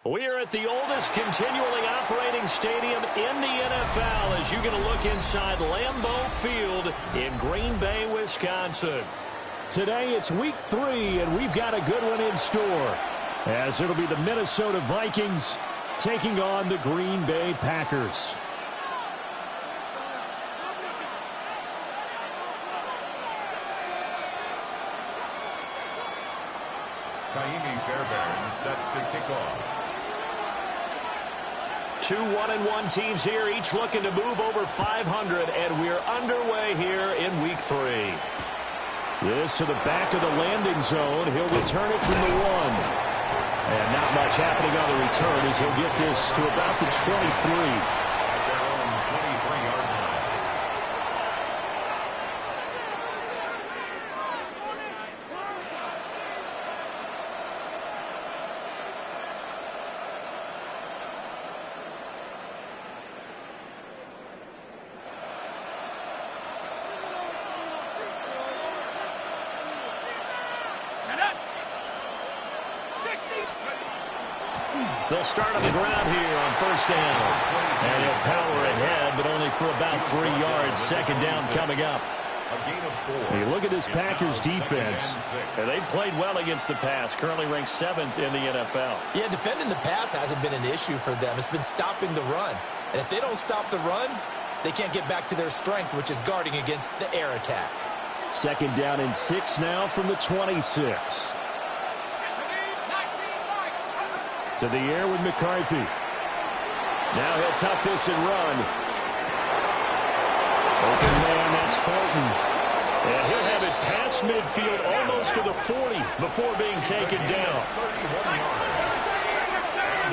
We're at the oldest continually operating stadium in the NFL as you get a look inside Lambeau Field in Green Bay, Wisconsin. Today it's week 3, and we've got a good one in store, as it'll be the Minnesota Vikings taking on the Green Bay Packers. Fairbairn set to kick off. 2 1-1 teams here, each looking to move over 500, and we're underway here in week 3. This to the back of the landing zone. He'll return it from the 1. And not much happening on the return as he'll get this to about the 23. They'll start on the ground here on first down. And he'll power ahead, but only for about 3 yards. Second down coming up. You look at this Packers defense, and they've played well against the pass, currently ranked 7th in the NFL. Yeah, defending the pass hasn't been an issue for them. It's been stopping the run. And if they don't stop the run, they can't get back to their strength, which is guarding against the air attack. Second down and 6 now from the 26. To the air with McCarthy. Now he'll tuck this and run. Open man, that's Fulton. And he'll have it past midfield almost to the 40 before being taken down. 31 yards.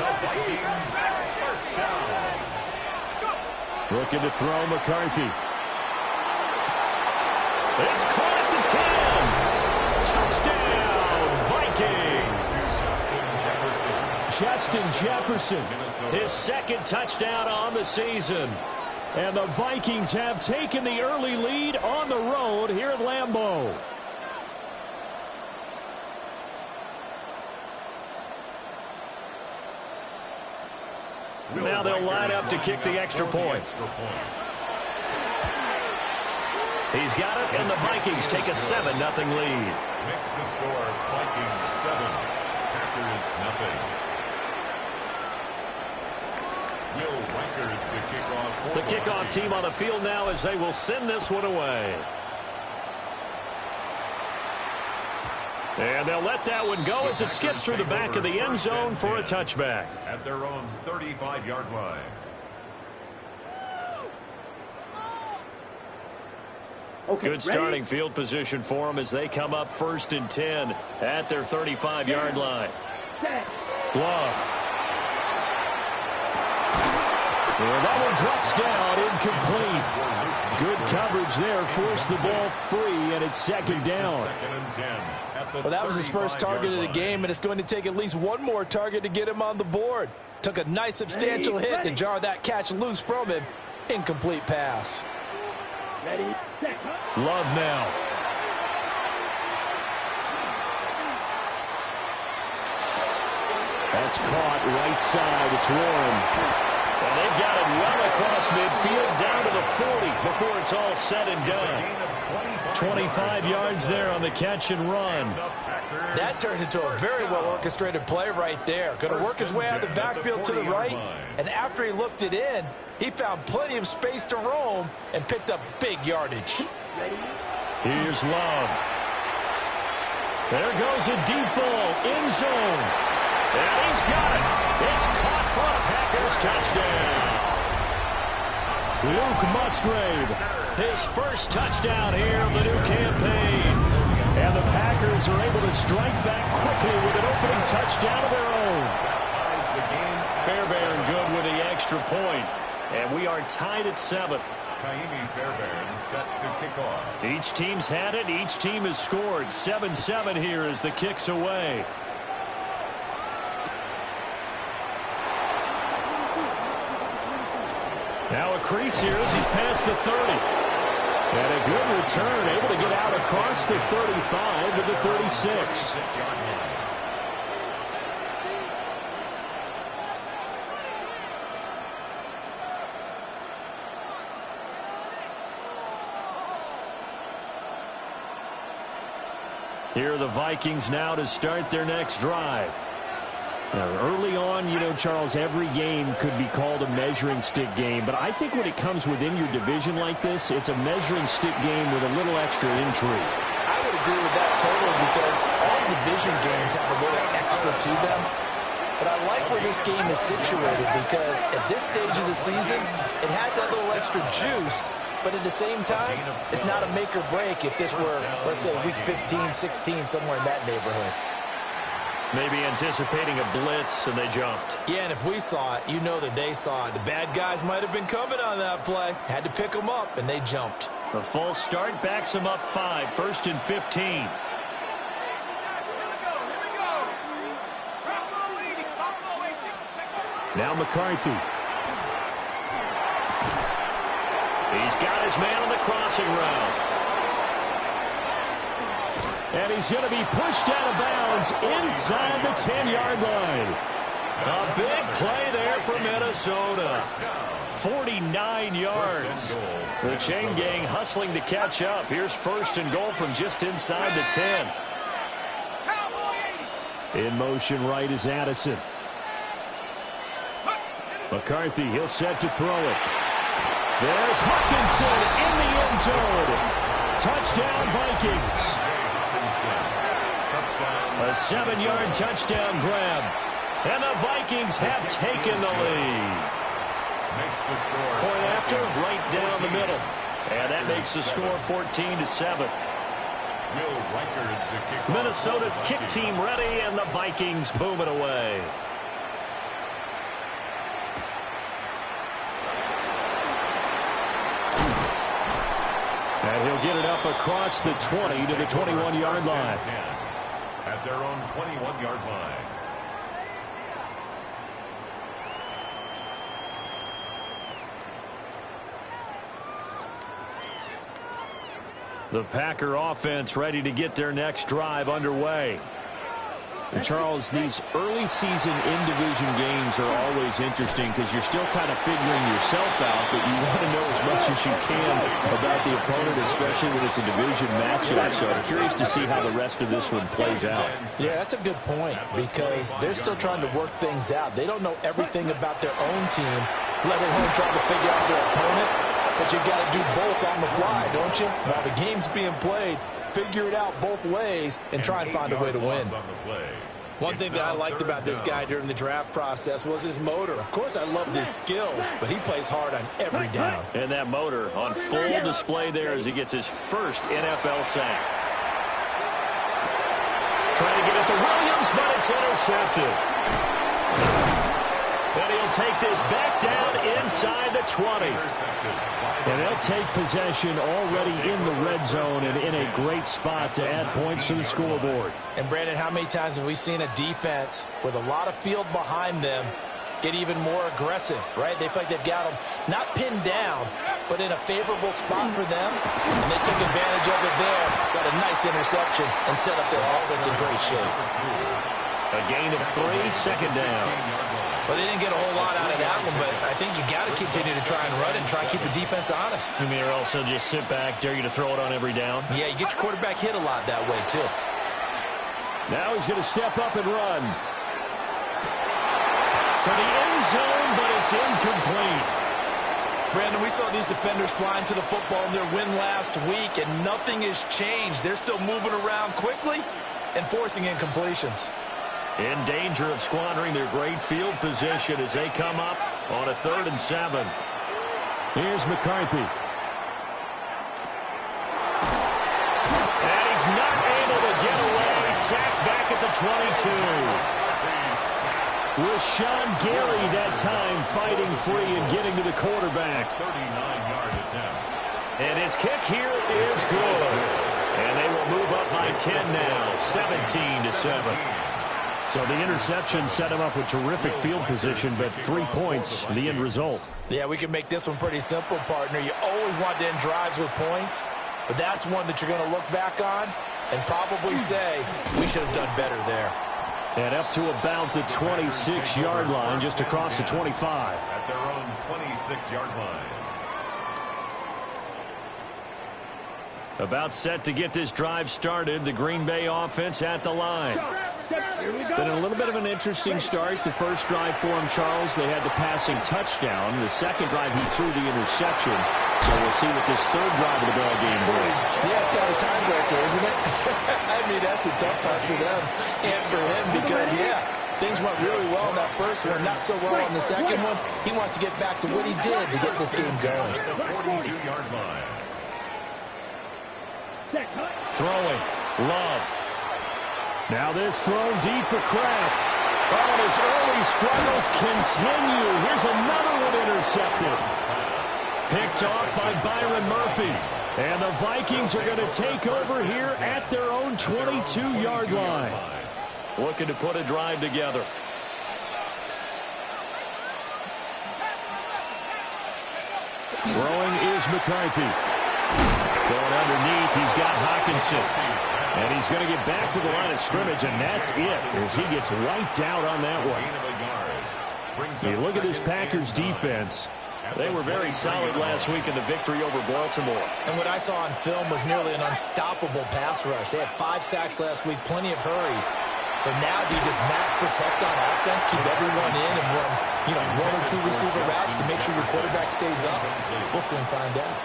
The Vikings first down. Looking to throw McCarthy. It's caught at the 10. Touchdown, Vikings. Justin Jefferson, his second touchdown on the season. And the Vikings have taken the early lead on the road here at Lambeau. Now they'll line up to kick the extra point. He's got it, and the Vikings take a 7-0 lead. Makes the score Vikings 7, Packers 0. The kickoff team on the field now as they will send this one away. And they'll let that one go as it skips through the back of the end zone for a touchback. At their own 35-yard line. Okay, good starting field position for them as they come up 1st and 10 at their 35-yard line. Love. And that one drops down, incomplete. Good coverage there, forced the ball free, and it's second down. Well, that was his first target of the game, and it's going to take at least one more target to get him on the board. Took a nice substantial hit to jar that catch loose from him. Incomplete pass. Love now. That's caught right side. It's Warren. And they've got it well across midfield down to the 40 before it's all said and done. 25 yards there on the catch and run. That turned into a very well-orchestrated play right there. Going to work his way out of the backfield to the right. And after he looked it in, he found plenty of space to roam and picked up big yardage. Here's Love. There goes a deep ball, end zone. And he's got it. It's caught for a Packers touchdown. Luke Musgrave, his first touchdown here of the new campaign. And the Packers are able to strike back quickly with an opening touchdown of their own. Fairbairn good with the extra point. And we are tied at 7. Fairbairn set to kick off. Each team's had it. Each team has scored. 7-7 here as the kick's away. Now a crease here as he's past the 30. And a good return, able to get out across the 35 to the 36. Here are the Vikings now to start their next drive. Now, early on, you know, Charles, every game could be called a measuring stick game. But I think when it comes within your division like this, it's a measuring stick game with a little extra intrigue. I would agree with that totally because all division games have a little extra to them. But I like where this game is situated because at this stage of the season, it has that little extra juice. But at the same time, it's not a make or break if this were, let's say, week 15, 16, somewhere in that neighborhood. Maybe anticipating a blitz, and they jumped. Yeah, and if we saw it, you know that they saw it. The bad guys might have been coming on that play. Had to pick them up, and they jumped. The false start backs them up 5, 1st and 15. Now McCarthy. He's got his man on the crossing route. And he's going to be pushed out of bounds inside the 10-yard line. A big play there for Minnesota. 49 yards. The chain gang hustling to catch up. Here's 1st and goal from just inside the 10. In motion right is Addison. McCarthy, he'll set to throw it. There's Hawkinson in the end zone. Touchdown, Vikings. A 7-yard touchdown grab. And the Vikings have taken the lead. Point after, right down the middle. And that makes the score 14-7. Minnesota's kick team ready, and the Vikings boom it away. And he'll get it up across the 20 to the 21-yard line. At their own 21-yard line. The Packer offense ready to get their next drive underway. And Charles, these early season in-division games are always interesting because you're still kind of figuring yourself out, but you want to know as much as you can about the opponent, especially when it's a division matchup. So I'm curious to see how the rest of this one plays out. Yeah, that's a good point because they're still trying to work things out. They don't know everything about their own team, let alone trying to figure out their opponent. But you got to do both on the fly, don't you? While the game's being played, figure it out both ways and try and find a way to win. One thing that I liked about this guy during the draft process was his motor. Of course, I loved his skills, but he plays hard on every down. And that motor on full display there as he gets his first NFL sack. Trying to get it to Williams, but it's intercepted. And he'll take this back down inside the 20. And they'll take possession already in the red zone and in a great spot to add points to the scoreboard. And, Brandon, how many times have we seen a defense with a lot of field behind them get even more aggressive, right? They feel like they've got them not pinned down, but in a favorable spot for them. And they took advantage of it there, got a nice interception, and set up their offense in great shape. A gain of 3, 2nd down. Well, they didn't get a whole lot out of that one, but I think you got to continue to try and run and try and keep the defense honest. You mean, or also just sit back, dare you to throw it on every down? Yeah, you get your quarterback hit a lot that way, too. Now he's going to step up and run. To the end zone, but it's incomplete. Brandon, we saw these defenders flying to the football in their win last week, and nothing has changed. They're still moving around quickly and forcing incompletions. In danger of squandering their great field position as they come up on a 3rd and 7. Here's McCarthy. And he's not able to get away. Sacked back at the 22. With Sean Gary that time fighting free and getting to the quarterback. 39-yard attempt. And his kick here is good. And they will move up by 10 now, 17-7. So the interception set him up with terrific field position, but 3 points, the end result. Yeah, we can make this one pretty simple, partner. You always want to end drives with points, but that's one that you're going to look back on and probably say, we should have done better there. And up to about the 26-yard line, just across the 25. At their own 26-yard line. About set to get this drive started. The Green Bay offense at the line. Been a little bit of an interesting start. The first drive for him, Charles, they had the passing touchdown. The second drive, he threw the interception. So we'll see what this third drive of the ball game brings. Yeah, it's got a tiebreaker, isn't it? I mean, that's a tough one for them and for him because, yeah, things went really well in that first one, not so well on the second one. He wants to get back to what he did to get this game going. 42-yard line. Throwing. Love. Now this thrown deep for Kraft. Oh, and his early struggles continue. Here's another one intercepted. Picked off by Byron Murphy. And the Vikings are going to take over here at their own 22-yard line. Looking to put a drive together. Throwing is McCarthy. Going underneath, he's got Hawkinson. And he's going to get back to the line of scrimmage, and that's it as he gets wiped out on that one. You look at this Packers defense. They were very solid last week in the victory over Baltimore. And what I saw on film was nearly an unstoppable pass rush. They had 5 sacks last week, plenty of hurries. So now do you just max protect on offense, keep everyone in, and run, 1 or 2 receiver routes to make sure your quarterback stays up? We'll soon find out.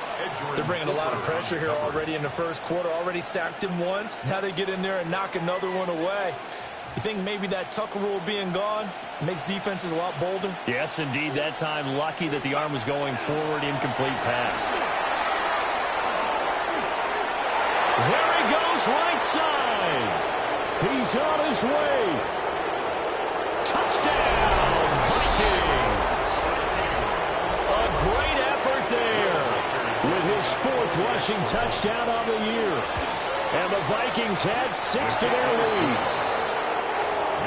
They're bringing a lot of pressure here already in the first quarter. Already sacked him once. Now they get in there and knock another one away. You think maybe that Tucker rule being gone makes defenses a lot bolder? Yes, indeed. That time, lucky that the arm was going forward. Incomplete pass. There he goes, right side. He's on his way. Touchdown, Vikings. A great effort there with his 4th rushing touchdown of the year. And the Vikings had 6 to their lead.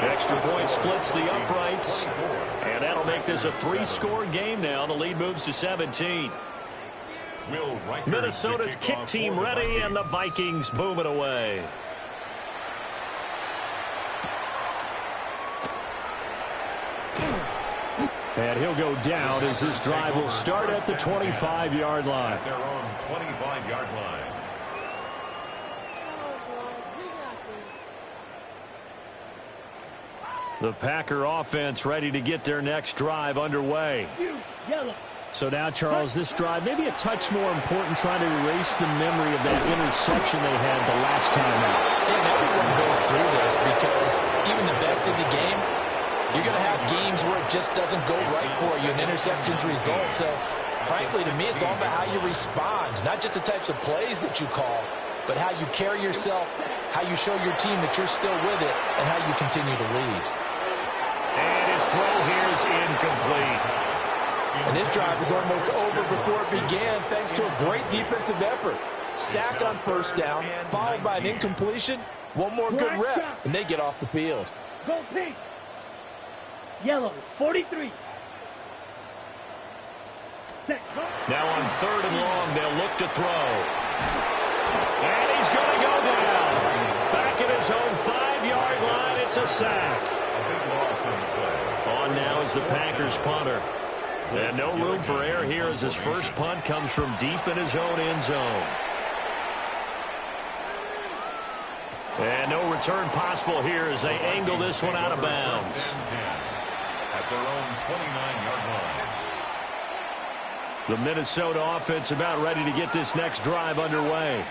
Extra point splits the uprights, and that'll make this a 3-score game now. The lead moves to 17. Minnesota's kick team ready, and the Vikings boom it away. And he'll go down as this drive will start at the 25-yard line. At their own 25-yard line. The Packer offense ready to get their next drive underway. So now, Charles, this drive maybe a touch more important, trying to erase the memory of that interception they had the last time out. And everyone goes through this because even the best in the game, you're going to have games where it just doesn't go right for you, and interceptions result. So, frankly, to me, it's all about how you respond, not just the types of plays that you call, but how you carry yourself, how you show your team that you're still with it, and how you continue to lead. And his throw here is incomplete. And this drive is almost over before it began thanks to a great defensive effort. Sack on first down, followed by an incompletion. One more good rep, and they get off the field. Go pink. Yellow, 43. Now on 3rd and long, they'll look to throw. And he's going to go down. Back at his own 5-yard line, it's a sack. On now is the Packers punter. And no room for error here as his first punt comes from deep in his own end zone. And no return possible here as they angle this one out of bounds. At their own 29-yard line. The Minnesota offense about ready to get this next drive underway.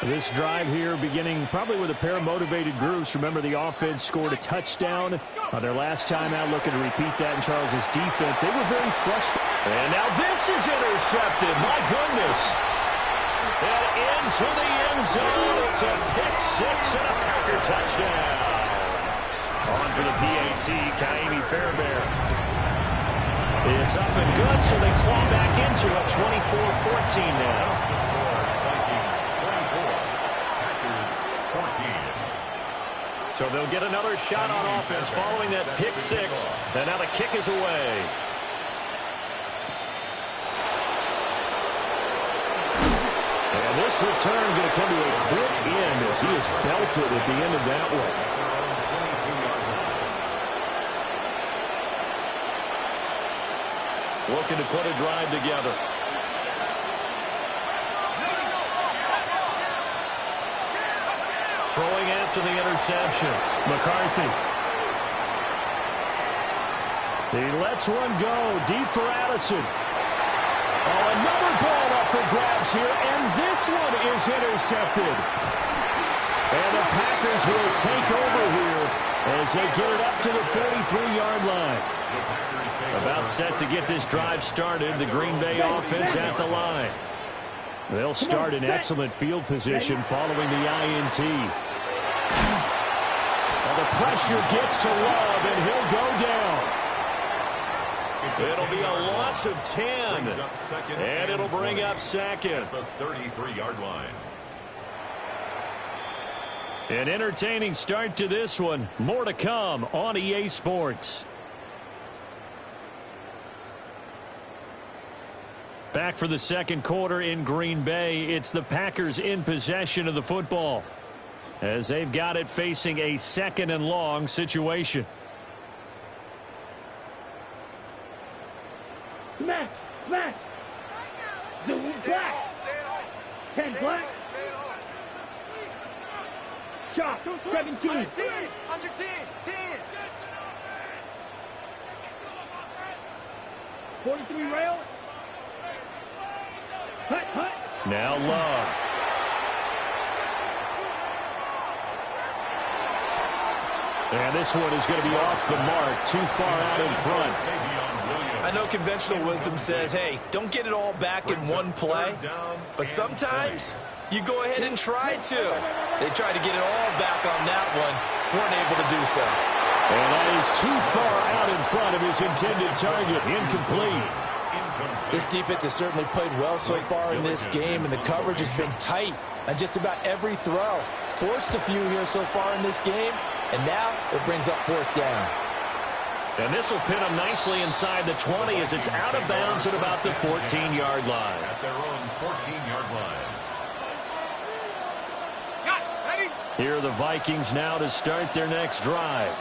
This drive here beginning probably with a pair of motivated groups. Remember, the offense scored a touchdown on their last time out, looking to repeat that in Charles's defense. They were very frustrated. And now this is intercepted. My goodness. And into the end zone. It's a pick 6 and a Packer touchdown. On for the PAT, Kaimi Fairbairn. It's up and good, so they claw back into it. 24-14 now. So they'll get another shot on offense following that pick 6. And now the kick is away. And this return going to come to a quick end as he is belted at the end of that one. Looking to put a drive together. after the interception. McCarthy. He lets one go deep for Addison. Oh, another ball up for grabs here, and this one is intercepted. And the Packers will take over here as they get it up to the 43-yard line. About set to get this drive started, the Green Bay offense at the line. They'll start in excellent field position following the INT. Well, the pressure gets to Love, and he'll go down. It'll be a loss of 10, and it'll bring up second. The 33-yard line. An entertaining start to this one. More to come on EA Sports. Back for the second quarter in Green Bay. It's the Packers in possession of the football as they've got it facing a second and long situation. Smash! Smash! Zoom black! 10 black! Shot! 17! Under 10! 10! 43 rail! Hut, hut! Now Love. And this one is going to be off the mark, too far out in front. I know conventional wisdom says, hey, don't get it all back in one play. But sometimes you go ahead and try to. They tried to get it all back on that one. Weren't able to do so. And that is too far out in front of his intended target. Incomplete. This defense has certainly played well so far in this game, and the coverage has been tight on just about every throw. Forced a few here so far in this game, and now it brings up fourth down. And this will pin them nicely inside the 20 as it's out of bounds at about the 14-yard line. At their own 14-yard line. Here are the Vikings now to start their next drive.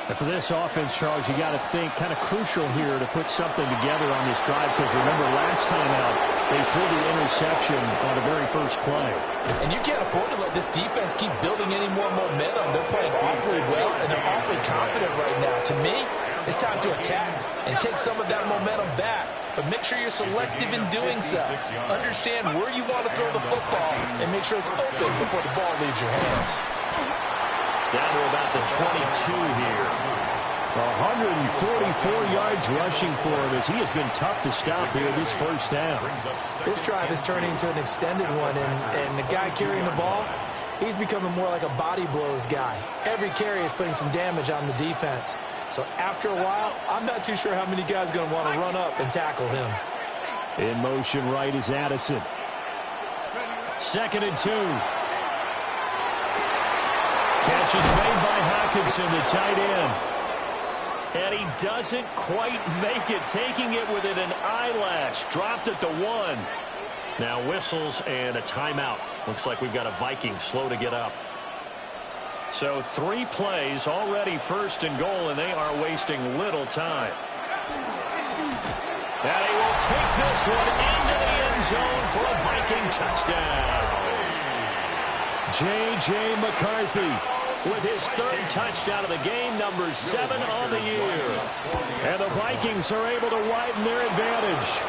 And for this offense, Charles, you got to think kind of crucial here to put something together on this drive, because remember last time out they threw the interception on the very first play. And you can't afford to let this defense keep building any more momentum. They're playing awfully well, and they're awfully confident right now. To me, it's time to attack and take some of that momentum back. But make sure you're selective in doing so. Understand where you want to throw the football and make sure it's open before the ball leaves your hands. Down to about the 22 here. 144 yards rushing for him as he has been tough to stop here this first half. This drive is turning into an extended one, and the guy carrying the ball, he's becoming more like a body blows guy. Every carry is putting some damage on the defense. So after a while, I'm not too sure how many guys are going to want to run up and tackle him. In motion right is Addison. 2nd and 2. Catch is made by Hockenson, the tight end. And he doesn't quite make it, taking it within an eyelash. Dropped at the 1. Now whistles and a timeout. Looks like we've got a Viking slow to get up. So 3 plays, already 1st and goal, and they are wasting little time. And he will take this one into the end zone for a Viking touchdown. J.J. McCarthy with his 3rd touchdown of the game, number 7 on the year. And the Vikings are able to widen their advantage.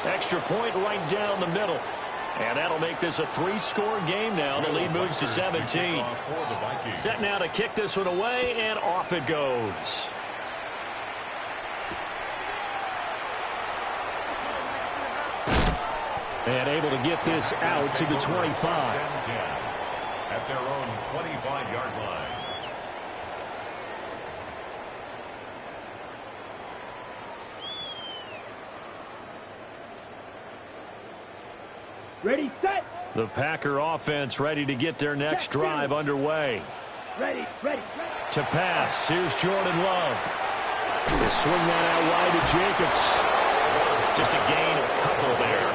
Extra point right down the middle. And that'll make this a 3-score game now. The lead moves to 17. Set now to kick this one away, and off it goes. And able to get this out to the 25. At their own 25-yard line. Ready, set. The Packer offense ready to get their next drive underway. Ready, ready, ready. To pass, here's Jordan Love. They swing that out wide to Jacobs. Just a gain of a couple there.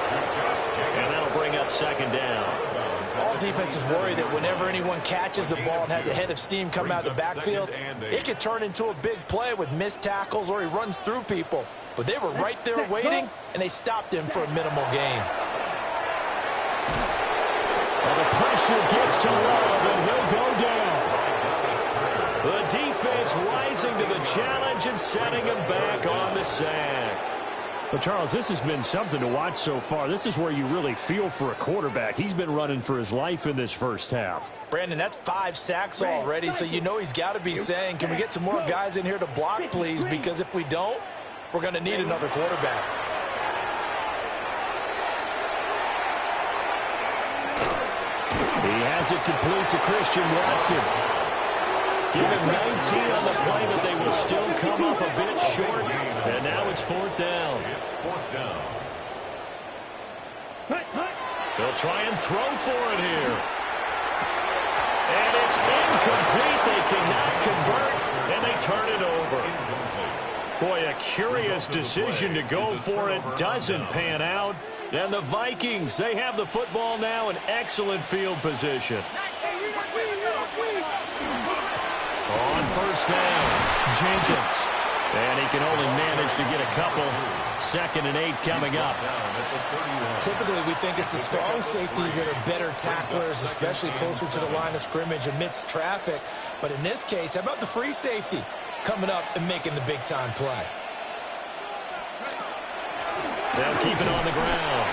And that'll bring up 2nd down. All defenses worry that whenever anyone catches the ball and has a head of steam come out of the backfield, it could turn into a big play with missed tackles or he runs through people. But they were right there waiting, and they stopped him for a minimal gain. Well, the pressure gets to Love, and he'll go down. The defense rising to the challenge and setting him back on the sack. But, Charles, this has been something to watch so far. This is where you really feel for a quarterback. He's been running for his life in this first half. Brandon, that's 5 sacks already, so you know he's got to be saying, can we get some more guys in here to block, please? Because if we don't, we're going to need another quarterback. He has it complete to Christian Watson. Give him 19 on the play, but they will still come up a bit short. And now it's 4th down. It's 4th down. They'll try and throw for it here. And it's incomplete. They cannot convert, and they turn it over. Boy, a curious decision to go for it. Doesn't pan out. And the Vikings, they have the football now in excellent field position. On 1st down, Jenkins. And he can only manage to get a couple. 2nd and 8 coming up. Typically, we think it's the strong safeties that are better tacklers, especially closer to the line of scrimmage amidst traffic. But in this case, how about the free safety coming up and making the big-time play? They'll keep it on the ground.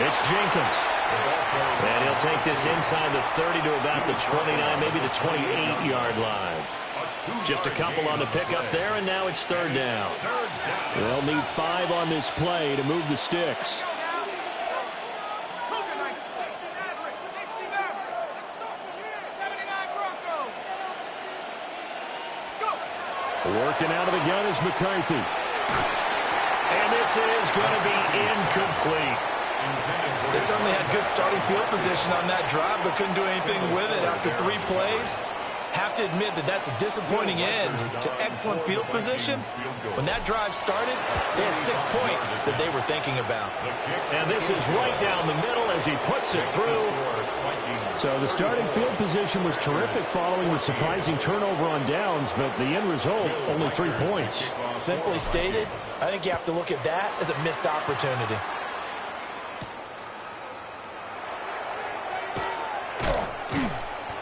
It's Jenkins. And he'll take this inside the 30 to about the 29, maybe the 28-yard line. Just a couple on the pickup there, and now it's 3rd down. They'll need 5 on this play to move the sticks. Working out of the gun is McCarthy. And this is going to be incomplete. They certainly had good starting field position on that drive, but couldn't do anything with it after 3 plays. Have to admit that that's a disappointing end to excellent field position. When that drive started, they had 6 points that they were thinking about. And this is right down the middle as he puts it through. So the starting field position was terrific following the surprising turnover on downs, but the end result, only 3 points. Simply stated, I think you have to look at that as a missed opportunity.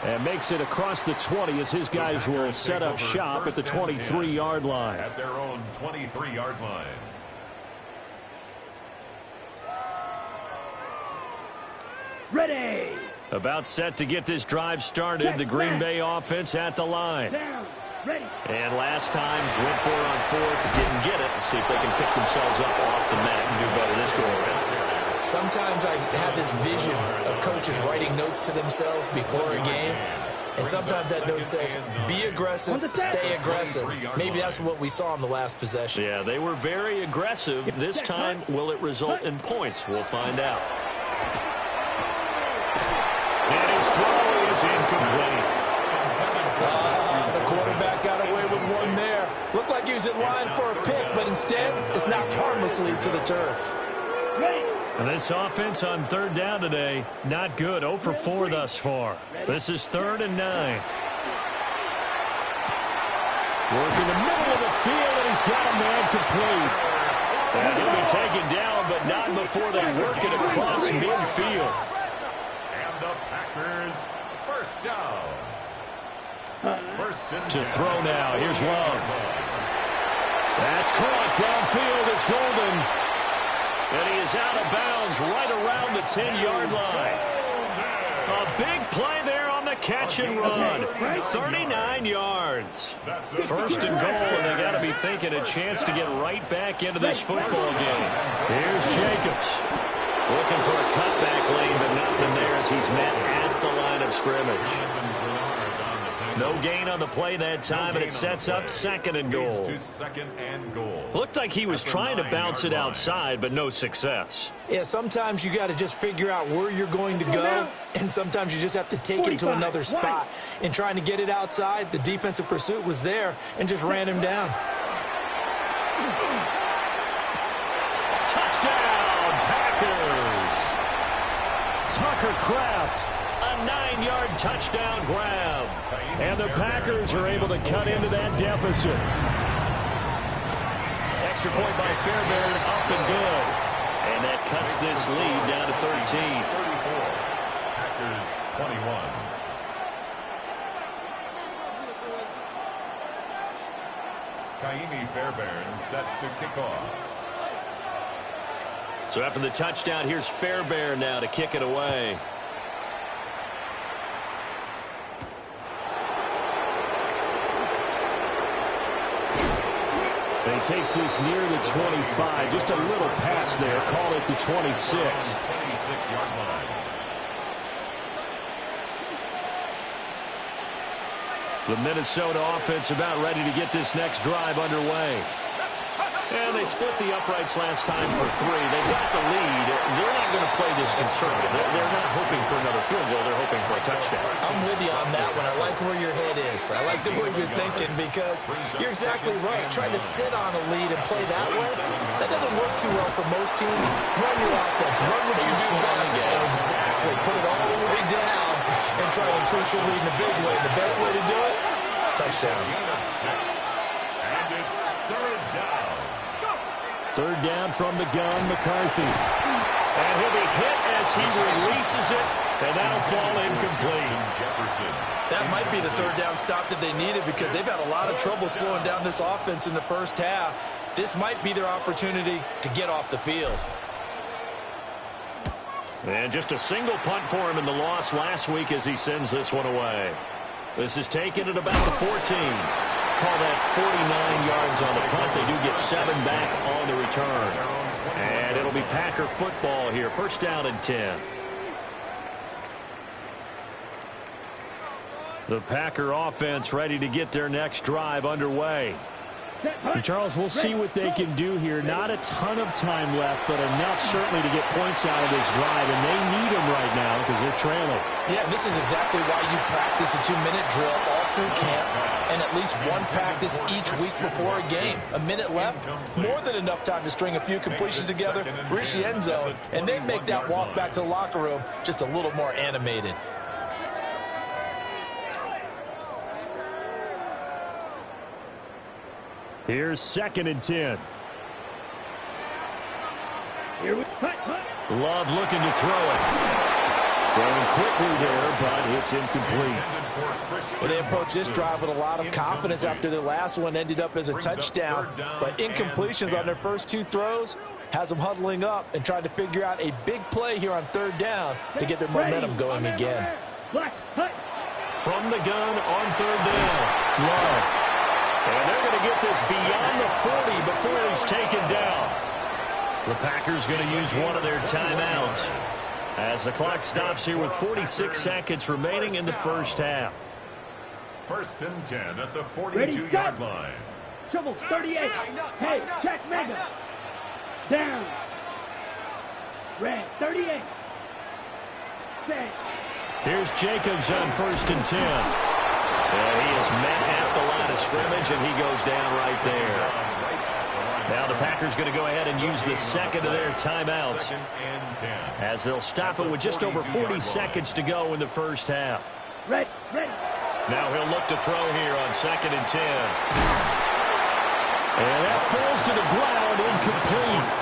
And makes it across the 20 as his guys will set up shop at the 23-yard line. At their own 23-yard line. Ready. About set to get this drive started. The Green Bay offense at the line. Down. Ready. And last time, went for it on 4th, didn't get it. See if they can pick themselves up off the mat and do better this go around. Sometimes I have this vision of coaches writing notes to themselves before a game. And sometimes that note says, be aggressive, stay aggressive. Maybe that's what we saw in the last possession. Yeah, they were very aggressive. This time, will it result in points? We'll find out. And his throw is incomplete. The quarterback got away with one there. Looked like he was in line for a pick, but instead, it's knocked harmlessly to the turf. And this offense on 3rd down today, not good. 0 for 4 thus far. This is 3rd and 9. Working the middle of the field, and he's got a man complete. And he'll be taken down, but not before they work it across midfield. And the Packers, 1st down. To throw now. Here's Love. That's caught downfield. It's Golden. And he is out of bounds right around the 10-yard line. A big play there on the catch and run. 39 yards. 1st and goal, and they got to be thinking a chance to get right back into this football game. Here's Jacobs. Looking for a cutback lane, but nothing there as he's met at the line of scrimmage. No gain on the play that time, and it sets up 2nd and goal. Looked like he was trying to bounce it outside, but no success. Yeah, sometimes you got to just figure out where you're going to go, and sometimes you just have to take it to another spot. In trying to get it outside, the defensive pursuit was there and just ran him down. Touchdown, Packers! Tucker Kraft, a 9-yard touchdown grab. And the Packers are able to cut into that deficit. Extra point by Fairbairn, up and good. And that cuts this lead down to 13. Packers 21. Kaimi Fairbairn set to kick off. So after the touchdown, here's Fairbairn now to kick it away. And he takes this near the 25. Just a little pass there. Call it the 26. 26-yard line. The Minnesota offense about ready to get this next drive underway. And they split the uprights last time for 3. They've got the lead. They're not going to play this conservative. They're not hoping for another field goal. They're hoping for a touchdown. I'm with you on that one. I like where your head is. I like the way you're thinking because you're exactly right. Trying to sit on a lead and play that way, that doesn't work too well for most teams. Run your offense. Run what you do best. Exactly. Put it all the way down and try to increase your lead in a big way. The best way to do it, touchdowns. And it's third down. Third down from the gun, McCarthy. And he'll be hit as he releases it, and that'll fall incomplete. Jefferson. That might be the third down stop that they needed because they've had a lot of trouble slowing down this offense in the first half. This might be their opportunity to get off the field. And just a single punt for him in the loss last week as he sends this one away. This is taken at about the 14. Call that 49 yards on the punt. They do get 7 back on the return. And it'll be Packer football here. First down and 10. The Packer offense ready to get their next drive underway. And Charles, we'll see what they can do here. Not a ton of time left, but enough certainly to get points out of this drive, and they need them right now because they're trailing. Yeah, this is exactly why you practice a 2-minute drill all through camp and at least one practice each week before a game. A minute left, more than enough time to string a few completions together, reach the end zone, and then make that walk back to the locker room just a little more animated. Here's second and 10. Here we cut. Love looking to throw it. Throwing quickly there, but it's incomplete. Well, they approached this drive with a lot of confidence after their last one ended up as a touchdown. But incompletions on their first 2 throws has them huddling up and trying to figure out a big play here on third down to get their momentum going again. From the gun on third down. Love. And they're going to get this beyond the 40 before he's taken down. The Packers going to use one of their timeouts as the clock stops here with 46 seconds remaining in the first half. First and 10 at the 42-yard line. Shovels 38. Hey, check mega. Down. Red 38. Set. Here's Jacobs on first and 10. And he is met at the line of scrimmage, and he goes down right there. Now the Packers going to go ahead and use the second of their timeouts as they'll stop it with just over 40 seconds to go in the first half. Ready. Now he'll look to throw here on second and 10. And that falls to the ground, incomplete.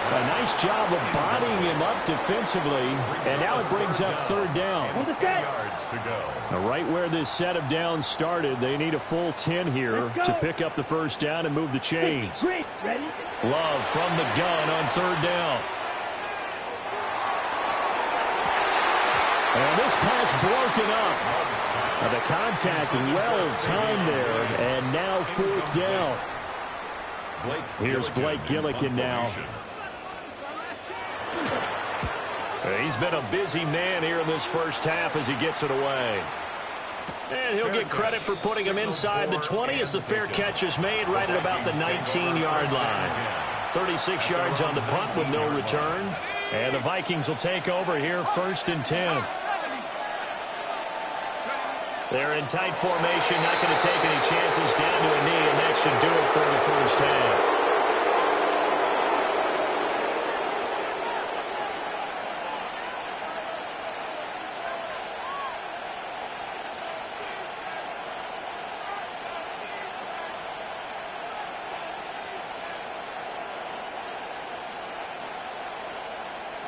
A nice job of bodying him up defensively. And now it brings up third down. Yards to go. Now, right where this set of downs started, they need a full 10 here to pick up the first down and move the chains. Ready. Love from the gun on third down. And this pass broken up. Now, the contact well timed there. And now fourth down. Here's Blake Gillikin now. He's been a busy man here in this first half as he gets it away. And he'll get credit for putting him inside the 20 as the fair catch is made right at about the 19-yard line. 36 yards on the punt with no return. And the Vikings will take over here first and 10. They're in tight formation, not going to take any chances down to a knee, and that should do it for the first half.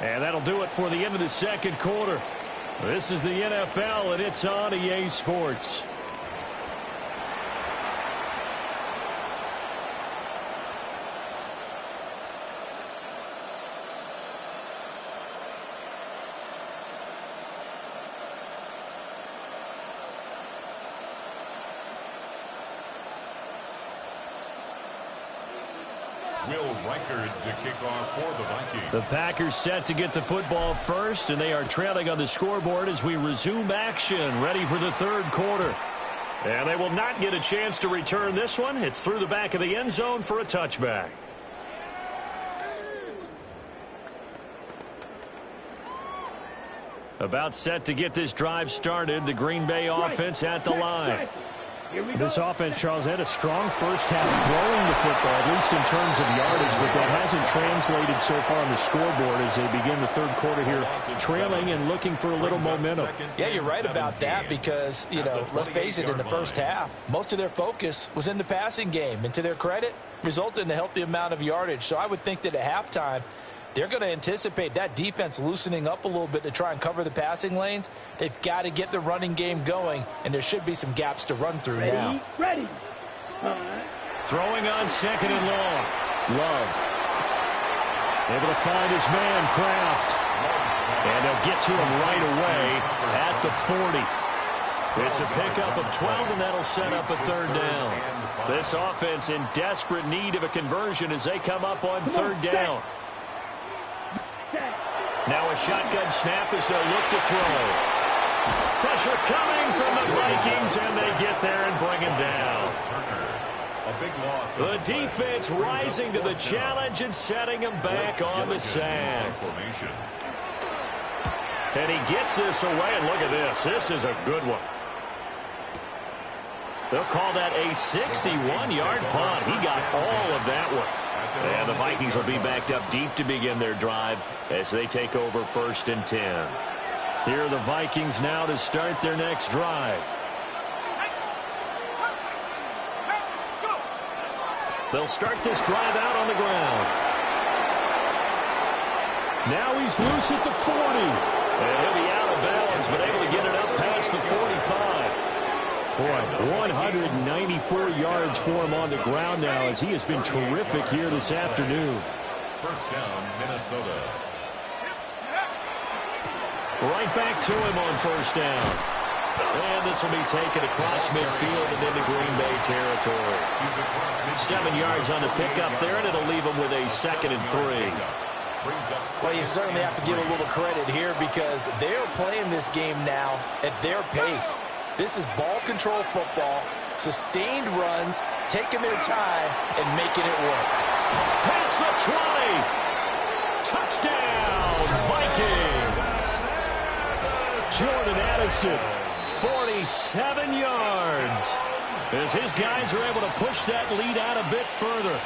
And that'll do it for the end of the second quarter. This is the NFL, and it's on EA Sports. Will Reichard to kick off for the Vikings. The Packers set to get the football first, and they are trailing on the scoreboard as we resume action, ready for the third quarter. And they will not get a chance to return this one. It's through the back of the end zone for a touchback. About set to get this drive started. The Green Bay offense at the line. This offense, Charles, had a strong first half throwing the football, at least in terms of yardage, but that hasn't translated so far on the scoreboard as they begin the third quarter here, trailing and looking for a little momentum. Yeah, you're right about that because, let's face it, in the first half, most of their focus was in the passing game, and to their credit, resulted in a healthy amount of yardage. So I would think that at halftime, they're going to anticipate that defense loosening up a little bit to try and cover the passing lanes. They've got to get the running game going, and there should be some gaps to run through now. Ready. Throwing on second and long. Love. Able to find his man, Kraft. And they'll get to him right away at the 40. It's a pickup of 12, and that'll set up a third down. This offense in desperate need of a conversion as they come up on third down. Now a shotgun snap as they'll look to throw. Pressure coming from the Vikings, and they get there and bring him down. The defense rising to the challenge and setting him back on the sack. And he gets this away, and look at this. This is a good one. They'll call that a 61-yard punt. He got all of that one. And the Vikings will be backed up deep to begin their drive as they take over first and 10. Here are the Vikings now to start their next drive. They'll start this drive out on the ground. Now he's loose at the 40. And he'll be out of bounds, but able to get it up past the 45. Boy, 194 yards for him on the ground now as he has been terrific here this afternoon. First down, Minnesota. Right back to him on first down. And this will be taken across midfield and into Green Bay territory. 7 yards on the pickup there, and it'll leave him with a 2nd and 3. Well, you certainly have to give a little credit here because they're playing this game now at their pace. This is ball control football, sustained runs, taking their time, and making it work. Past the 20. Touchdown, Vikings. Jordan Addison, 47 yards. As his guys are able to push that lead out a bit further.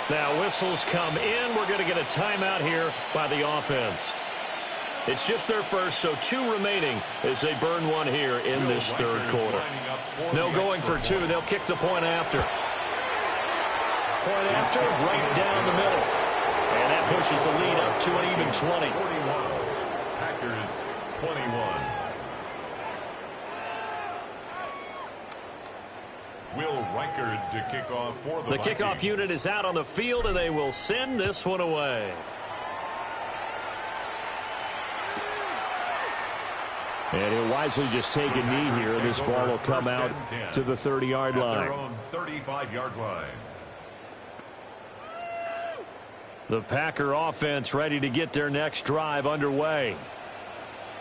Now whistles come in. We're going to get a timeout here by the offense. It's just their first, so 2 remaining as they burn one here in this third quarter. No going for 2. They'll kick the point after. Point after, right down the middle. And that pushes the lead up to an even 20. 41. Packers 21. Will Reichard to kick off for the Vikings. Kickoff unit is out on the field, and they will send this one away. And he'll wisely just take a knee here. This ball will come out to the 30-yard line. Their own 35-yard line. The Packer offense ready to get their next drive underway.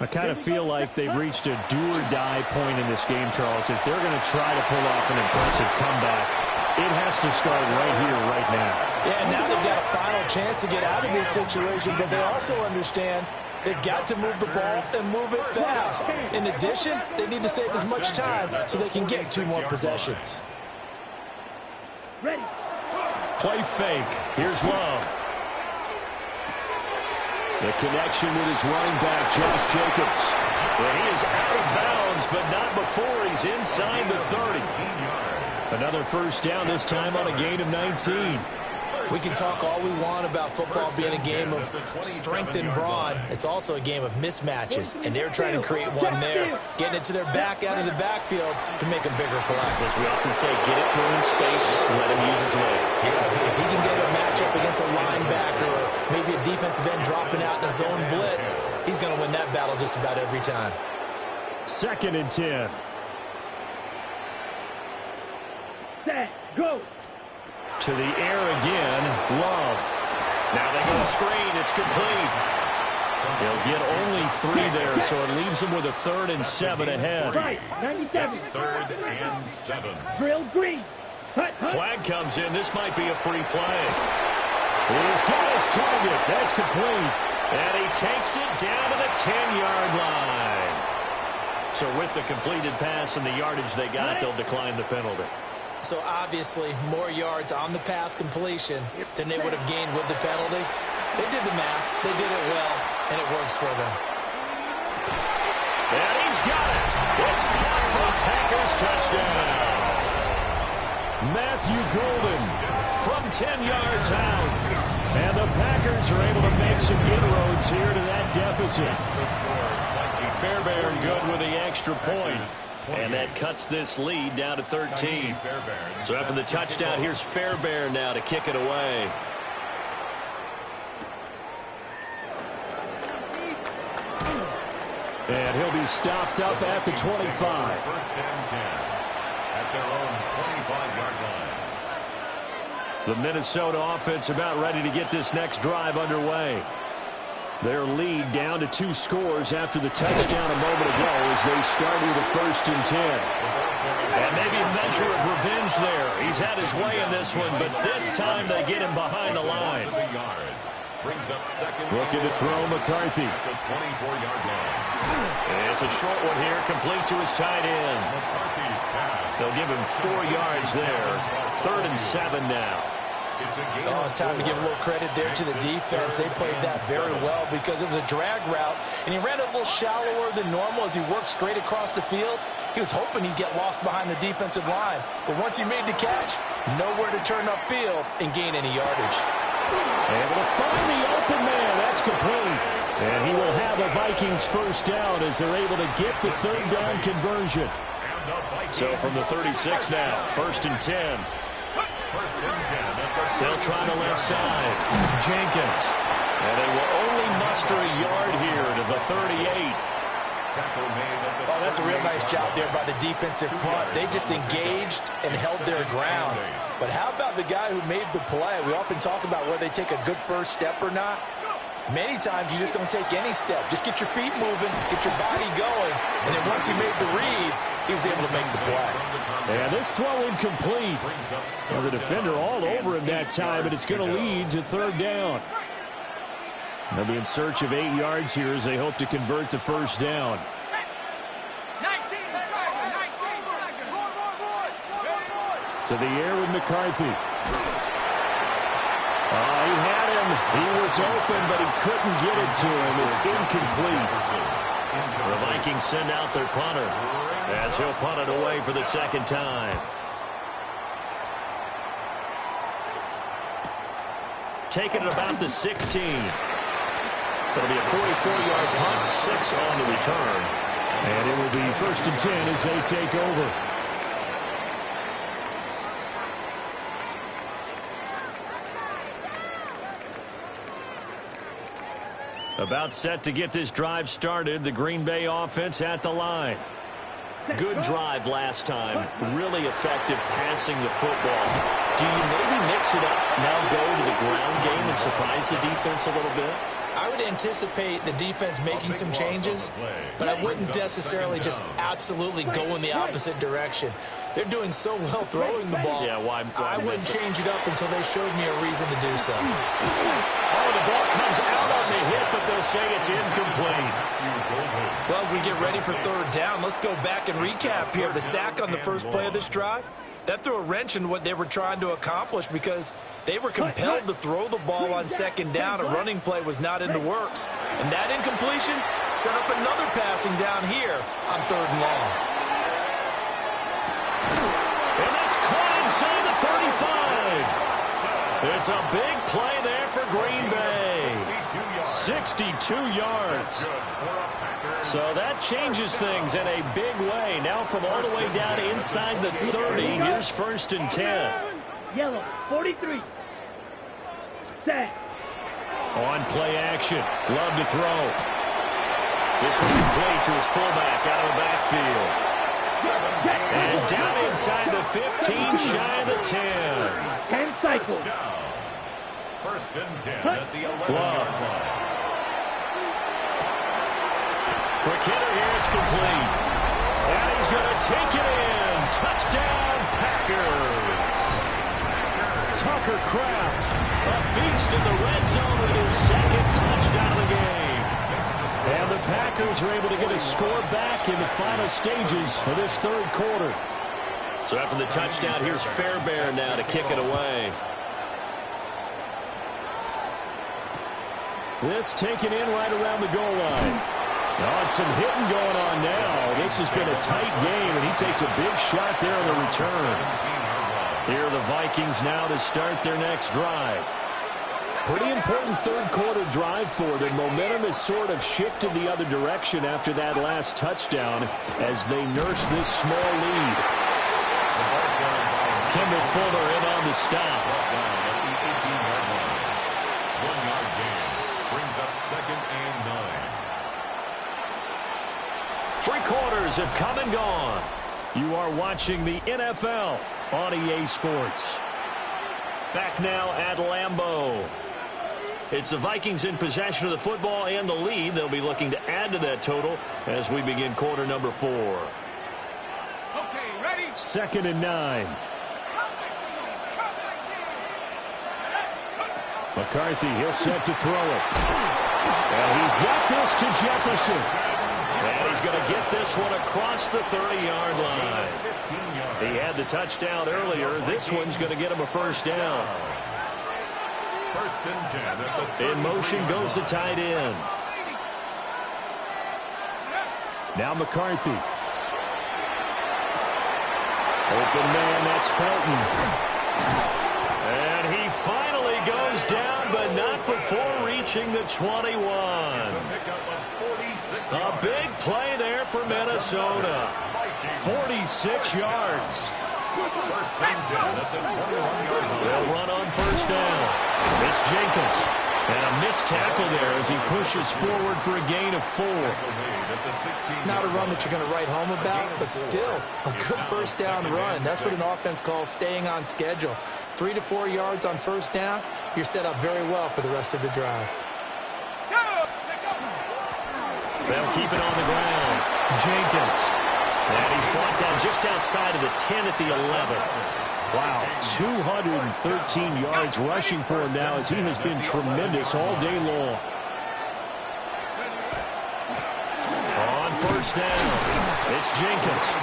I kind of feel like they've reached a do-or-die point in this game, Charles. If they're going to try to pull off an impressive comeback, it has to start right here, right now. Yeah, now they've got a final chance to get out of this situation, but they also understand they've got to move the ball and move it fast. In addition, they need to save as much time so they can get 2 more possessions. Ready. Play fake. Here's Love. The connection with his running back, Josh Jacobs. And he is out of bounds, but not before he's inside the 30. Another first down, this time on a gain of 19. We can talk all we want about football being a game of strength and brawn. It's also a game of mismatches, and they're trying to create one there, getting it to their back out of the backfield to make a bigger play. As we often say, get it to him in space, let him use his leg. Yeah, if he can get a matchup against a linebacker or maybe a defensive end dropping out in a zone blitz, he's going to win that battle just about every time. 2nd and 10. Set. Go. To the air again, Love. Now they go screen. It's complete. He'll get only 3 there, so it leaves him with a 3rd and 7 ahead. Right. 97. 3rd and 7. Drill green. Hut, hut. Flag comes in. This might be a free play. He's got his target. That's complete. And he takes it down to the 10-yard line. So with the completed pass and the yardage they got, they'll decline the penalty. So obviously, more yards on the pass completion than they would have gained with the penalty. They did the math. They did it well, and it works for them. And he's got it. It's caught for a Packers touchdown. Matthew Golden from 10 yards out. And the Packers are able to make some inroads here to that deficit. Fairbairn good with the extra point. And that cuts this lead down to 13. So after the touchdown, here's Fairbairn now to kick it away. And he'll be stopped up at the 25. 1st and 10 at their own 25-yard line. The Minnesota offense about ready to get this next drive underway. Their lead down to 2 scores after the touchdown a moment ago as they start with a 1st and 10. And maybe a measure of revenge there. He's had his way in this one, but this time they get him behind the line. Looking to throw McCarthy. At the 24-yard line. It's a short one here, complete to his tight end. McCarthy's pass. They'll give him 4 yards there. 3rd and 7 now. Oh, it's time to give a little credit there to the defense. They played that very well because it was a drag route, and he ran it a little shallower than normal as he worked straight across the field. He was hoping he'd get lost behind the defensive line, but once he made the catch, nowhere to turn upfield and gain any yardage. Able to find the open man. That's complete. And he will have the Vikings first down as they're able to get the 3rd down conversion. So from the 36 now, 1st and 10. They'll try the left side. Jenkins. And they will only muster a yard here to the 38. Oh, that's a real nice job there by the defensive front. They just engaged and held their ground. But how about the guy who made the play? We often talk about whether they take a good first step or not. Many times you just don't take any step. Just get your feet moving, get your body going, and then once he made the read, he was able to make the play. And this throw incomplete. Well, the defender all over him that time, but it's going to lead to 3rd down. They'll be in search of 8 yards here as they hope to convert the 1st down. 19. To the air with McCarthy. He had him. He was open, but he couldn't get it to him. It's incomplete. The Vikings send out their punter as he'll punt it away for the 2nd time. Taking it about the 16. It'll be a 44-yard punt, 6 on the return. And it will be 1st and 10 as they take over. About set to get this drive started. The Green Bay offense at the line. Good drive last time. Really effective passing the football. Do you maybe mix it up, now go to the ground game and surprise the defense a little bit? I would anticipate the defense making some changes, but I wouldn't necessarily just absolutely go in the opposite direction. They're doing so well throwing the ball. Yeah, why I wouldn't change it up until they showed me a reason to do so. Oh, the ball comes out on the hit, but they'll say it's incomplete. Well, as we get ready for 3rd down, let's go back and recap here. The sack on the first play of this drive, that threw a wrench in what they were trying to accomplish because they were compelled to throw the ball on 2nd down. A running play was not in the works. And that incompletion set up another passing down here on 3rd and long. And that's caught inside the 35. It's a big play there for Green Bay. 62 yards. So that changes things in a big way. Now from all the way down inside the 30, here's 1st and 10. Yellow, 43. Set. On play action. Love to throw. This will complete to his fullback out of the backfield. And down inside the 15, shy of the 10. 10 cycles. 1st and 10 at the 11-yard line. For Kidder here, it's complete. And he's going to take it in. Touchdown, Packers. Tucker Kraft, a beast in the red zone with his 2nd touchdown of the game. And the Packers are able to get a score back in the final stages of this 3rd quarter. So after the touchdown, here's Fairbairn now to kick it away. This taken in right around the goal line. Oh, it's some hitting going on now. This has been a tight game, and he takes a big shot there on the return. Here are the Vikings now to start their next drive. Pretty important 3rd quarter drive for them. Momentum has sort of shifted the other direction after that last touchdown as they nurse this small lead. Kimball Fuller in on the stop. Brings up 2nd and 9. 3 quarters have come and gone. You are watching the NFL on EA Sports. Back now at Lambeau. It's the Vikings in possession of the football and the lead. They'll be looking to add to that total as we begin quarter number 4. Okay, ready? 2nd and 9. McCarthy, he'll set to throw it. And he's got this to Jefferson. And he's going to get this one across the 30-yard line. He had the touchdown earlier. This one's going to get him a 1st down. 1st and 10 at the in motion goes the tight end. Now McCarthy. Open man, that's Felton. And he finally goes down, but not before reaching the 21. A big play there for Minnesota. 46 yards. They'll run on 1st down. It's Jenkins. And a missed tackle there as he pushes forward for a gain of 4. Not a run that you're going to write home about, but still a good 1st down run. That's what an offense calls staying on schedule. 3 to 4 yards on 1st down, you're set up very well for the rest of the drive. They'll keep it on the ground. Jenkins. And he's brought down just outside of the 10 at the 11. Wow, 213 yards rushing for him now as he has been tremendous all day long. On 1st down, it's Jenkins.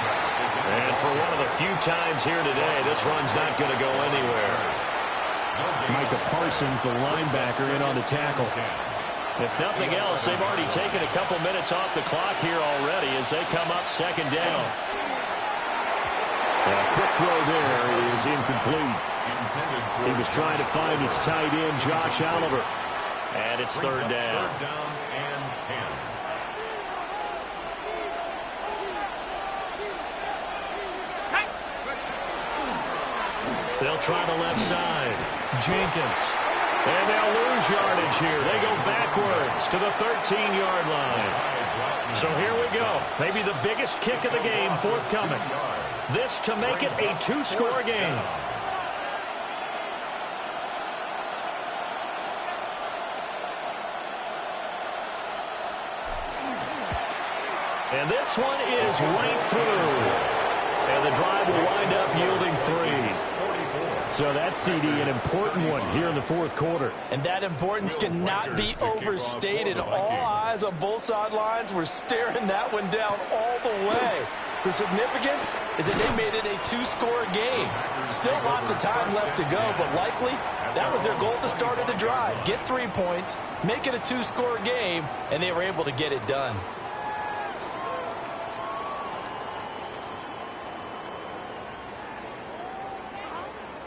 And for one of the few times here today, this run's not going to go anywhere. Micah Parsons, the linebacker, in on the tackle. If nothing else, they've already taken a couple minutes off the clock here already as they come up 2nd down. A quick throw there is incomplete. He was trying to find his tight end, Josh Oliver. And it's 3rd down. 3rd down and 10. They'll try the left side. Jenkins. And they'll lose yardage here. They go backwards to the 13-yard line. So here we go. Maybe the biggest kick of the game forthcoming. This to make it a 2-score game. And this one is right through. And the drive will wind up yielding 3. So that's, CD, an important one here in the 4th quarter. And that importance cannot be overstated. All eyes on both sidelines were staring that one down all the way. The significance is that they made it a 2-score game. Still lots of time left to go, but likely that was their goal at the start of the drive. Get 3 points, make it a 2-score game, and they were able to get it done.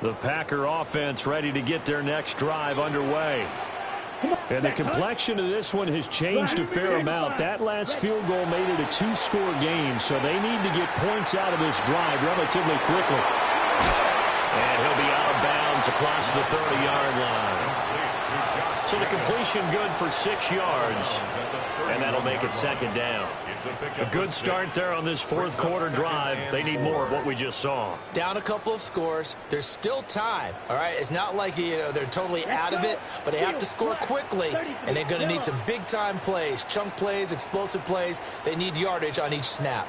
The Packer offense ready to get their next drive underway. And the complexion of this one has changed a fair amount. That last field goal made it a two-score game, so they need to get points out of this drive relatively quickly. And he'll be out of bounds across the 30-yard line. So the completion good for 6 yards, and that'll make it second down. A good start there on this fourth quarter drive. They need more of what we just saw. Down a couple of scores. There's still time, all right? It's not like, they're totally out of it, but they have to score quickly, and they're going to need some big-time plays, chunk plays, explosive plays. They need yardage on each snap.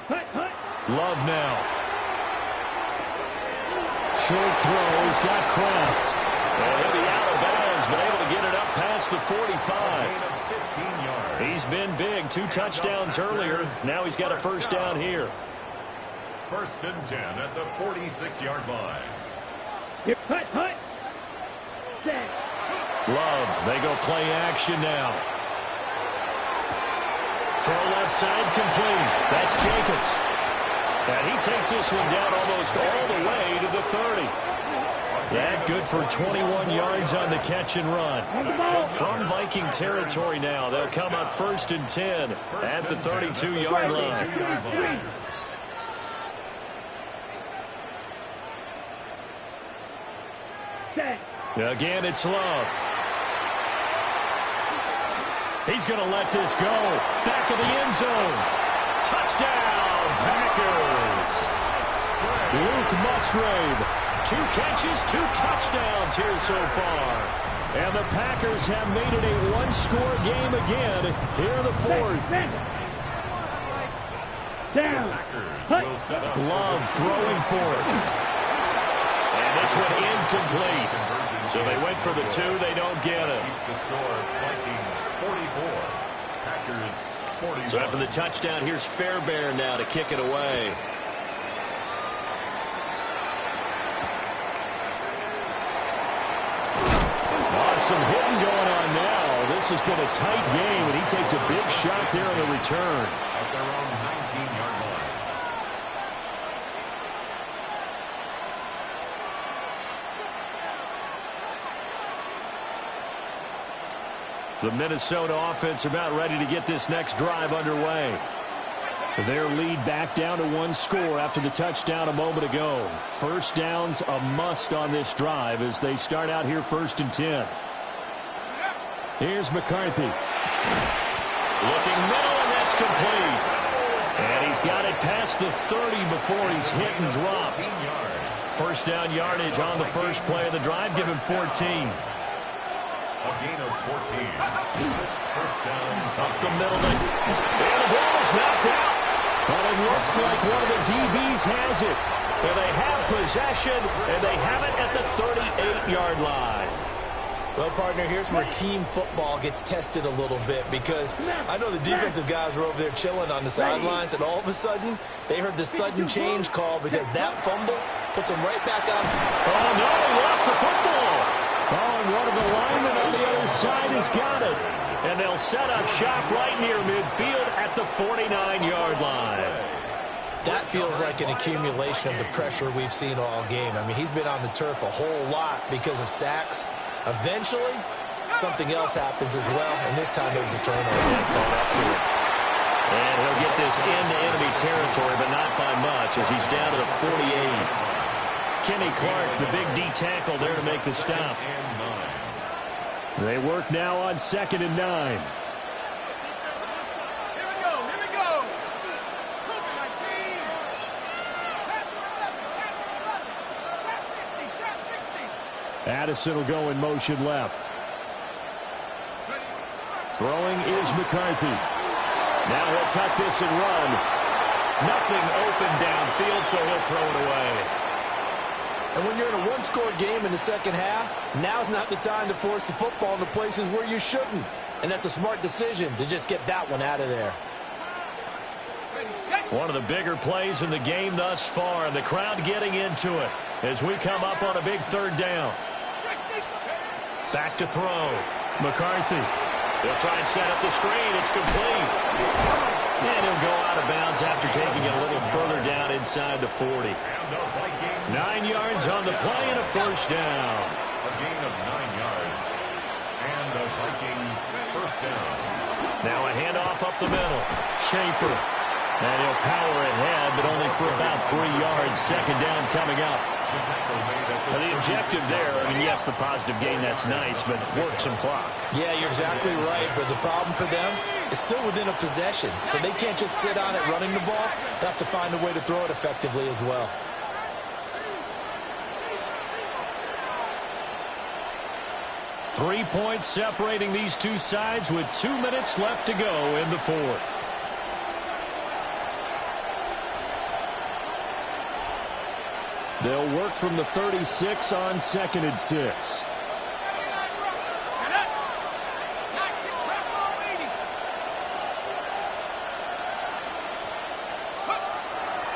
Love now. Short throw. He's got Kraft. And he'll be out of bounds, but able to get it up past the 45. He's been big. 2 touchdowns earlier. Now he's got a first down here. First and 10 at the 46-yard line. Love. They go play action now. Throw left side complete. That's Jacobs. And he takes this one down almost all the way to the 30. That good for 21 yards on the catch and run. From Viking territory now, they'll come up first and 10 at the 32-yard line. Again, it's Love. He's going to let this go. Back of the end zone. Touchdown, Packers. Luke Musgrave. 2 catches, 2 touchdowns here so far. And the Packers have made it a one-score game again here in the fourth. Love throwing for it. And this one incomplete. So they went for the 2. They don't get it. The score, Vikings 44. Packers 41. So after the touchdown, here's Fairbairn now to kick it away. Some hitting going on now. This has been a tight game, and he takes a big shot there on the return. At their own 19-yard line. The Minnesota offense about ready to get this next drive underway. Their lead back down to 1 score after the touchdown a moment ago. First down's a must on this drive as they start out here first and 10. Here's McCarthy. Looking middle, and that's complete. And he's got it past the 30 before he's hit and dropped. First down yardage on the first play of the drive. Give him 14. A gain of 14. First down. Up the middle. And the ball is knocked out. But it looks like one of the DBs has it. And they have possession, and they have it at the 38-yard line. Well, partner, here's where team football gets tested a little bit, because I know the defensive guys were over there chilling on the sidelines, and all of a sudden, they heard the sudden change call because that fumble puts them right back out. Oh, no, he lost the football. Oh, and one of the linemen on the other side has got it. And they'll set up shop right near midfield at the 49-yard line. That feels like an accumulation of the pressure we've seen all game. I mean, he's been on the turf a whole lot because of sacks. Eventually, something else happens as well, and this time it was a turnover. And he'll get this into enemy territory, but not by much, as he's down to the 48. Kenny Clark, the big D tackle there to make the stop. They work now on 2nd and 9. Addison will go in motion left. Throwing is McCarthy. Now he'll tuck this and run. Nothing open downfield, so he'll throw it away. And when you're in a one-score game in the second half, now's not the time to force the football into places where you shouldn't. And that's a smart decision to just get that one out of there. One of the bigger plays in the game thus far, and the crowd getting into it as we come up on a big third down. Back to throw. McCarthy. They'll try and set up the screen. It's complete. And he'll go out of bounds after taking it a little further down inside the 40. 9 yards on the play and a first down. A gain of 9 yards. And the Vikings first down. Now a handoff up the middle. Schaefer. And he'll power ahead, but only for about 3 yards. Second down coming up. And the objective there, I mean, yes, the positive gain, that's nice, but work some clock. Yeah, you're exactly right, but the problem for them is still within a possession, so they can't just sit on it running the ball. They have to find a way to throw it effectively as well. Three points separating these two sides with 2 minutes left to go in the fourth. They'll work from the 36 on 2nd and 6.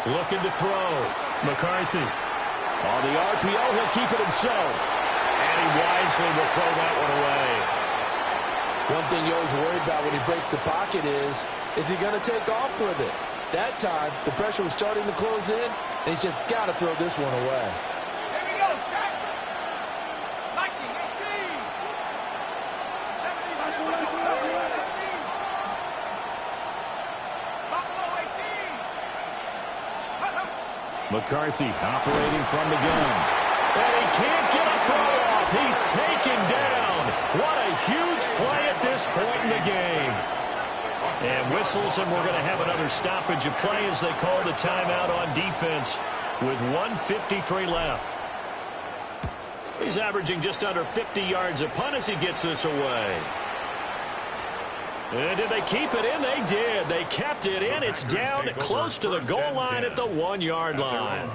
Looking to throw. McCarthy. On the RPO, he'll keep it himself. And he wisely will throw that one away. One thing you always worry about when he breaks the pocket is he going to take off with it? That time, the pressure was starting to close in, and he's just got to throw this one away. Here we go, Shaq. Viking 18. 17. Buffalo 18. McCarthy operating from the gun. And he can't get a throw off. He's taken down. What a huge play at this point in the game. And whistles, and we're going to have another stoppage of play as they call the timeout on defense with 1:53 left. He's averaging just under 50 yards a punt as he gets this away. And did they keep it in? They did. They kept it in. It's down close to the goal line at the 1 yard line.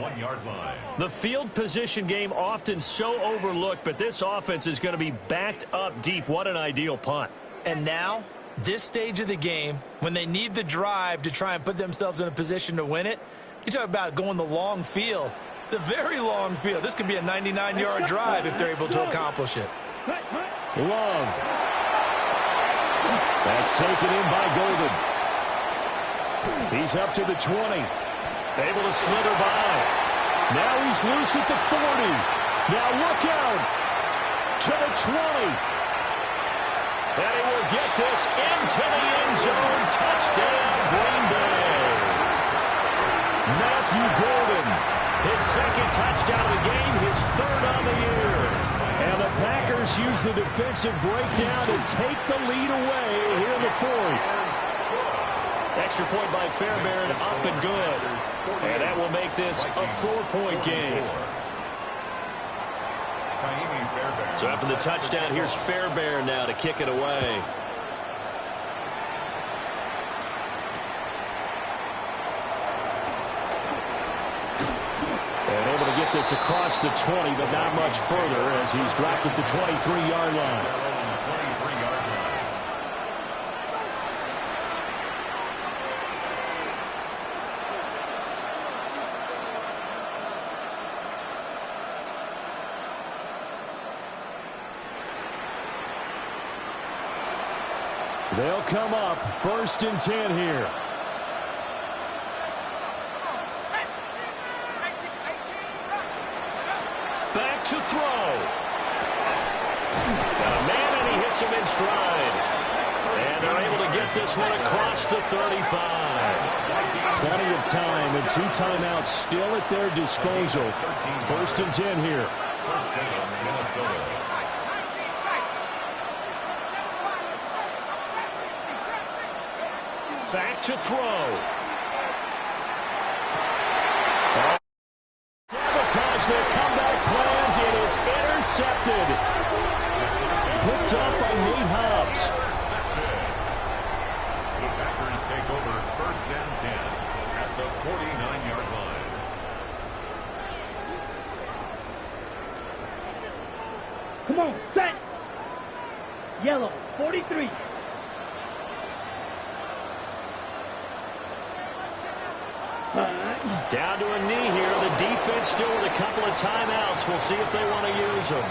The field position game often so overlooked, but this offense is going to be backed up deep. What an ideal punt. And now, this stage of the game, when they need the drive to try and put themselves in a position to win it, you talk about going the long field, the very long field. This could be a 99-yard drive if they're able to accomplish it. Love. That's taken in by Golden. He's up to the 20. Able to slither by. Now he's loose at the 40. Now look out. To the 20. And he will get this into the end zone. Touchdown, Green Bay. Matthew Golden, his second touchdown of the game, his third on the year. And the Packers use the defensive breakdown to take the lead away here in the fourth. Extra point by Fairbairn, up and good. And that will make this a 4-point game. So after the touchdown, here's Fairbairn now to kick it away. And able to get this across the 20, but not much further as he's dropped at the 23-yard line. They'll come up 1st and 10 here. Back to throw. Got a man, and he hits him in stride. And they're able to get this one across the 35. Plenty of time and 2 timeouts still at their disposal. 1st and 10 here. First down, Minnesota. Back to throw. Sabotage their comeback plans. It is intercepted. Picked up by Nate Hobbs. The Packers take over 1st and 10 at the 49-yard line. Come on, set. Yellow, 43. Down to a knee here. The defense still with a couple of timeouts. We'll see if they want to use them.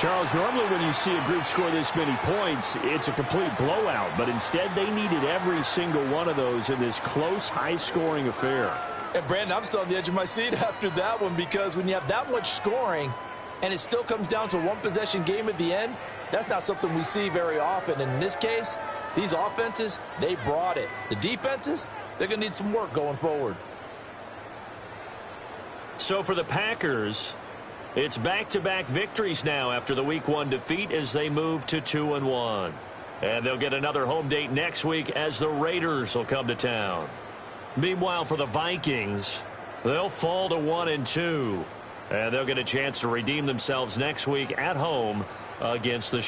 Charles, normally when you see a group score this many points, it's a complete blowout. But instead, they needed every single one of those in this close, high-scoring affair. And, Brandon, I'm still on the edge of my seat after that one, because when you have that much scoring and it still comes down to a one-possession game at the end, that's not something we see very often. And in this case, these offenses, they brought it. The defenses, they're going to need some work going forward. So for the Packers, it's back-to-back victories now after the Week 1 defeat as they move to 2-1. And they'll get another home date next week as the Raiders will come to town. Meanwhile, for the Vikings, they'll fall to 1-2. And they'll get a chance to redeem themselves next week at home against the